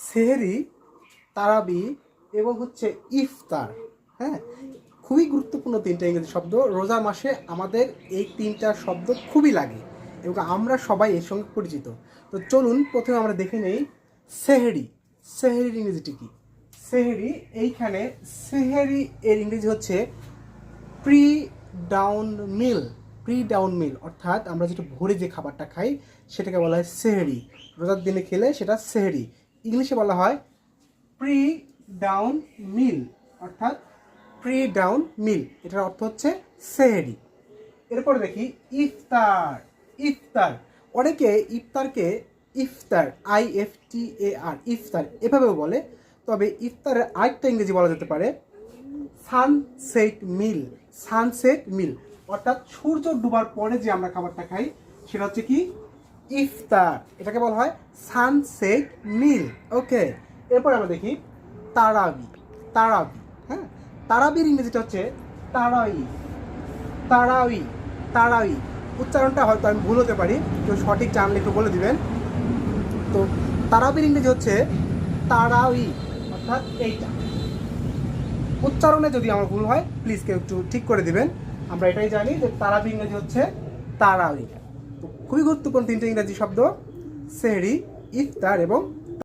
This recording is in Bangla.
সেহরি, তারাবি এবং হচ্ছে ইফতার। হ্যাঁ, খুবই গুরুত্বপূর্ণ তিনটা ইংরেজি শব্দ। রোজা মাসে আমাদের এই তিনটা শব্দ খুবই লাগে এবং আমরা সবাই এর সঙ্গে পরিচিত। তো চলুন প্রথমে আমরা দেখে নেই সেহরি। সেহরির ইংরেজিটি কি? সেহরি, এইখানে সেহরি এর ইংরেজি হচ্ছে প্রি ডাউন মিল। প্রি ডাউন মিল অর্থাৎ আমরা যেটা ভোরে যে খাবারটা খাই সেটাকে বলা হয় সেহরি। রোজার দিনে খেলে সেটা সেহরি। ইংলিশে বলা হয় প্রি ডাউন মিল, অর্থাৎ প্রি ডাউন মিল, এটার অর্থ হচ্ছে সেহরি। এরপরে দেখি ইফতার। ইফতার, অনেকে ইফতারকে ইফতার IFTAR ইফতার এভাবেও বলে, তবে ইফতারের আরেকটা ইংরেজি বলা যেতে পারে সানসেট মিল। সানসেট মিল অর্থাৎ সূর্য ডুবার পরে যে আমরা খাবারটা খাই সেটা হচ্ছে কি ইফতার, এটাকে বলা হয় সানসেট মিল। ওকে, এরপর আমরা দেখি তারাবি। তারাবি, হ্যাঁ, তারাবির ইংরেজিটা হচ্ছে তারাই। তারাউই, তারাউই। উচ্চারণটা হয়তো আমি ভুল হতে পারি, কেউ সঠিক জানলে একটু বলে দিবেন। তো তারাবির ইংরেজি হচ্ছে তারাউই, অর্থাৎ এইটা। উচ্চারণে যদি আমার ভুল হয় প্লিজ কেউ একটু ঠিক করে দিবেন। আমরা এটাই জানি যে তারাবি ইংরেজি হচ্ছে তারাউই। তো খুবই গুরুত্বপূর্ণ তিনটে ইংরেজি শব্দ, সেহরি, ইফতার এবং